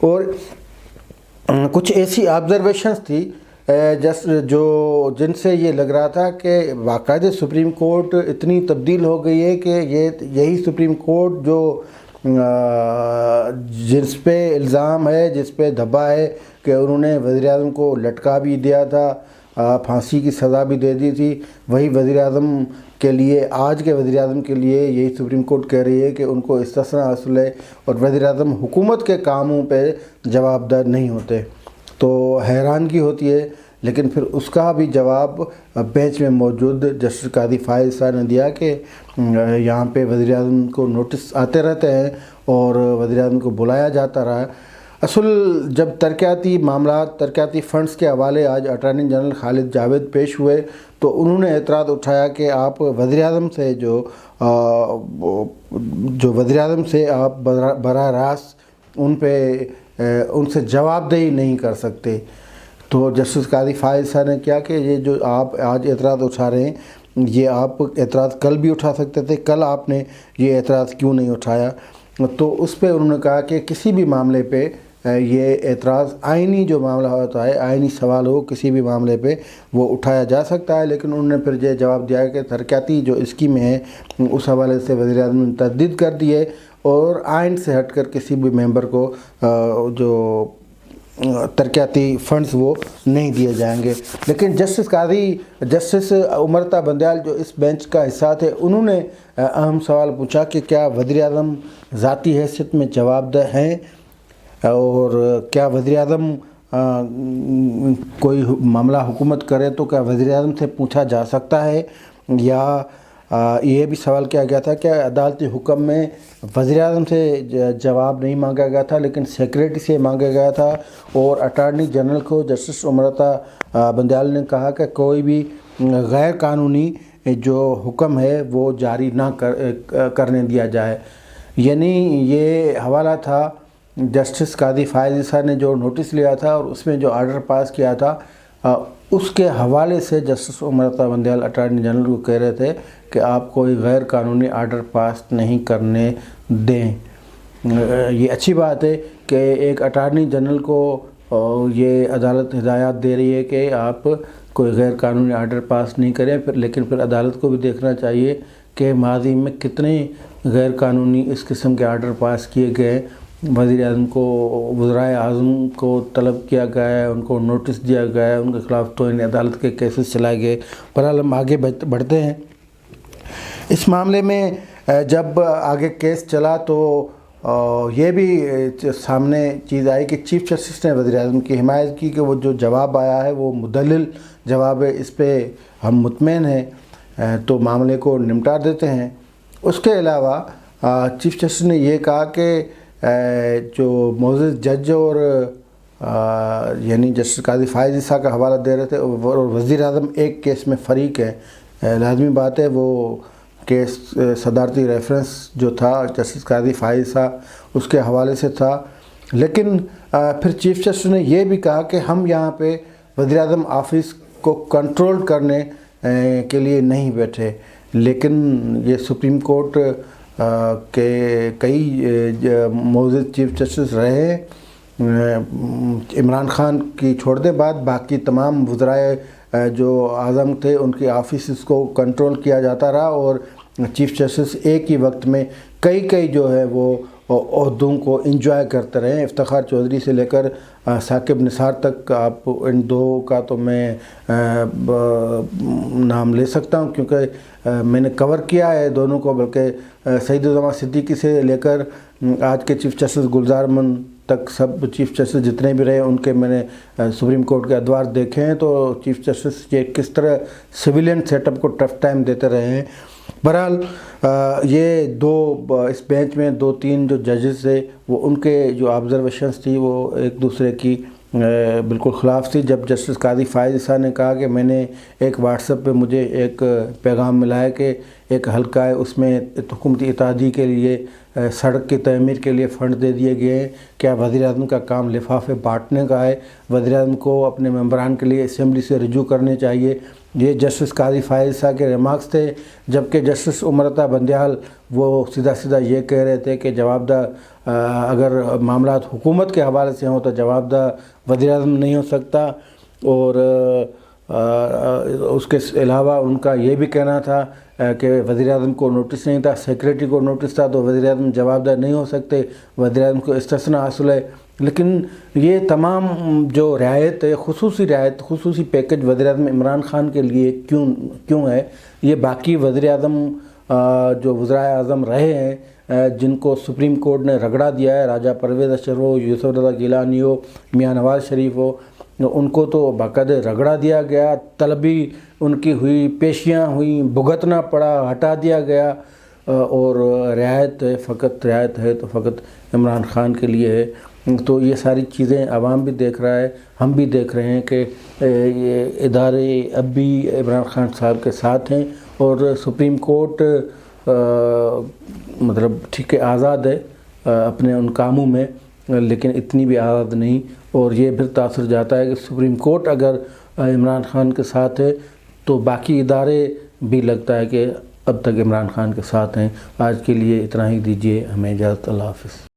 اور کچھ ایسی آبزرویشنز تھی جن سے یہ لگ رہا تھا کہ باقاعدہ سپریم کورٹ اتنی تبدیل ہو گئی ہے کہ یہی سپریم کورٹ جو جس پہ الزام ہے، جس پہ دھبا ہے کہ انہوں نے وزیر اعظم کو لٹکا بھی دیا تھا، پھانسی کی سزا بھی دے دی تھی، وہی وزیر اعظم کے لیے، آج کے وزیر اعظم کے لیے یہی سپریم کورٹ کہہ رہی ہے کہ ان کو استثناء حاصل ہے اور وزیر اعظم حکومت کے کاموں پہ جواب دہ نہیں ہوتے۔ تو حیرانگی ہوتی ہے، لیکن پھر اس کا بھی جواب بینچ میں موجود جسٹس قاضی فائز صاحب نے دیا کہ یہاں پہ وزیر اعظم کو نوٹس آتے رہتے ہیں اور وزیر اعظم کو بلایا جاتا رہا ہے۔ اصل جب ترقیاتی معاملات، ترقیاتی فنڈز کے حوالے آج اٹارنی جنرل خالد جاوید پیش ہوئے تو انہوں نے اعتراض اٹھایا کہ آپ وزیر اعظم سے جو وزیر اعظم سے آپ براہ راست ان سے جواب دہی نہیں کر سکتے۔ تو جسٹس قاضی فائز صاحب نے کیا کہ یہ جو آپ آج اعتراض اٹھا رہے ہیں، یہ آپ اعتراض کل بھی اٹھا سکتے تھے، کل آپ نے یہ اعتراض کیوں نہیں اٹھایا؟ تو اس پہ انہوں نے کہا کہ کسی بھی معاملے پہ یہ اعتراض آئینی جو معاملہ ہوتا ہے، آئینی سوال ہو کسی بھی معاملے پہ وہ اٹھایا جا سکتا ہے، لیکن انہوں نے پھر یہ جواب دیا کہ ترقیاتی جو اسکیمیں ہیں اس حوالے سے وزیر اعظم نے تردید کر دی ہے اور آئین سے ہٹ کر کسی بھی ممبر کو جو ترقیاتی فنڈز وہ نہیں دیے جائیں گے۔ لیکن جسٹس امرتا بندیال جو اس بینچ کا حصہ تھے، انہوں نے اہم سوال پوچھا کہ کیا وزیر اعظم ذاتی حیثیت میں جواب دہ ہیں، اور کیا وزیر اعظم کوئی معاملہ حکومت کرے تو کیا وزیر اعظم سے پوچھا جا سکتا ہے، یا یہ بھی سوال کیا گیا تھا کہ عدالتی حکم میں وزیر اعظم سے جواب نہیں مانگا گیا تھا لیکن سیکریٹری سے مانگا گیا تھا، اور اٹارنی جنرل کو جسٹس امرتا بندیال نے کہا کہ کوئی بھی غیر قانونی جو حکم ہے وہ جاری نہ کرنے دیا جائے۔ یعنی یہ حوالہ تھا جسٹس قاضی فائز صاحب نے جو نوٹس لیا تھا اور اس میں جو آرڈر پاس کیا تھا، اس کے حوالے سے justice Amrita Bandial attorney general کو کہہ رہے تھے کہ آپ کوئی غیر قانونی آرڈر پاس نہیں کرنے دیں۔ یہ اچھی بات ہے کہ ایک اٹارنی جنرل کو یہ عدالت ہدایات دے رہی ہے کہ آپ کوئی غیر قانونی آرڈر پاس نہیں کریں، لیکن پھر عدالت کو بھی دیکھنا چاہیے کہ ماضی میں کتنے غیر قانونی اس قسم کے آرڈر پاس کیے گئے، وزیر اعظم کو، وزرائے اعظم کو طلب کیا گیا ہے، ان کو نوٹس دیا گیا ہے، ان کے خلاف توہین عدالت کے کیسز چلائے گئے۔ بہرحال ہم آگے بڑھتے ہیں۔ اس معاملے میں جب آگے کیس چلا تو یہ بھی سامنے چیز آئی کہ چیف جسٹس نے وزیر اعظم کی حمایت کی کہ وہ جو جواب آیا ہے وہ مدلل جواب ہے، اس پہ ہم مطمئن ہیں، تو معاملے کو نمٹا دیتے ہیں۔ اس کے علاوہ چیف جسٹس نے یہ کہا کہ جو معزز جج اور یعنی جسٹس قاضی فائز صاحب کا حوالہ دے رہے تھے اور وزیر اعظم ایک کیس میں فریق ہے، لازمی بات ہے وہ کیس صدارتی ریفرنس جو تھا جسٹس قاضی فائز صاحب اس کے حوالے سے تھا، لیکن پھر چیف جسٹس نے یہ بھی کہا کہ ہم یہاں پہ وزیر اعظم آفس کو کنٹرول کرنے کے لیے نہیں بیٹھے، لیکن یہ سپریم کورٹ کے کئی معزز چیف جسٹس رہے، عمران خان کی چھوڑ دیں بات، باقی تمام وزرائے جو اعظم تھے ان کے آفیسز کو کنٹرول کیا جاتا رہا، اور چیف جسٹس ایک ہی وقت میں کئی جو ہے وہ عہدوں کو انجوائے کرتے رہے۔ افتخار چودھری سے لے کر ثاقب نثار تک، آپ ان دو کا تو میں نام لے سکتا ہوں کیونکہ میں نے کور کیا ہے دونوں کو، بلکہ سعید الزماں صدیقی سے لے کر آج کے چیف جسٹس گلزار من تک سب چیف جسٹس جتنے بھی رہے ان کے میں نے سپریم کورٹ کے ادوار دیکھے ہیں، تو چیف جسٹس یہ کس طرح سویلین سیٹ اپ کو ٹف ٹائم دیتے رہے ہیں۔ بہرحال یہ اس بینچ میں 2-3 جو ججز تھے وہ ان کے جو آبزرویشنز تھی وہ ایک دوسرے کی بالکل خلاف تھی۔ جب جسٹس قاضی فائز صاحب نے کہا کہ میں نے ایک واٹس ایپ پہ مجھے ایک پیغام ملا ہے کہ ایک حلقہ ہے اس میں حکومتی اتحادی کے لیے سڑک کی تعمیر کے لیے فنڈ دے دیے گئے ہیں، کیا وزیر اعظم کا کام لفافے بانٹنے کا ہے؟ وزیر اعظم کو اپنے ممبران کے لیے اسمبلی سے رجوع کرنے چاہیے۔ یہ جسٹس قاضی فائز صاحب کے ریمارکس تھے، جبکہ جسٹس عمرتا بندیال وہ سیدھا سیدھا یہ کہہ رہے تھے کہ جواب دہ اگر معاملات حکومت کے حوالے سے ہوں تو جواب دہ وزیر اعظم نہیں ہو سکتا، اور اس کے علاوہ ان کا یہ بھی کہنا تھا کہ وزیر اعظم کو نوٹس نہیں تھا، سیکریٹری کو نوٹس تھا، تو وزیر اعظم جواب دہ نہیں ہو سکتے، وزیر اعظم کو استثناء حاصل ہے۔ لیکن یہ تمام جو رعایت ہے، خصوصی پیکج وزیر اعظم عمران خان کے لیے کیوں ہے؟ یہ باقی وزیر اعظم جو وزرائے اعظم رہے ہیں جن کو سپریم کورٹ نے رگڑا دیا ہے، راجہ پرویز اشرف ہو، یوسف رضا گیلانی ہو، میاں نواز شریف ہو، ان کو تو باقاعدہ رگڑا دیا گیا، طلبی ان کی ہوئی، پیشیاں ہوئیں، بھگتنا پڑا، ہٹا دیا گیا، اور رعایت ہے تو فقط عمران خان کے لیے ہے۔ تو یہ ساری چیزیں عوام بھی دیکھ رہا ہے، ہم بھی دیکھ رہے ہیں کہ یہ ادارے اب بھی عمران خان صاحب کے ساتھ ہیں، اور سپریم کورٹ مطلب ٹھیک ہے آزاد ہے اپنے ان کاموں میں، لیکن اتنی بھی آزاد نہیں، اور یہ پھر تاثر جاتا ہے کہ سپریم کورٹ اگر عمران خان کے ساتھ ہے تو باقی ادارے بھی لگتا ہے کہ اب تک عمران خان کے ساتھ ہیں۔ آج کے لیے اتنا ہی دیجیے ہمیں اجازت، اللہ حافظ۔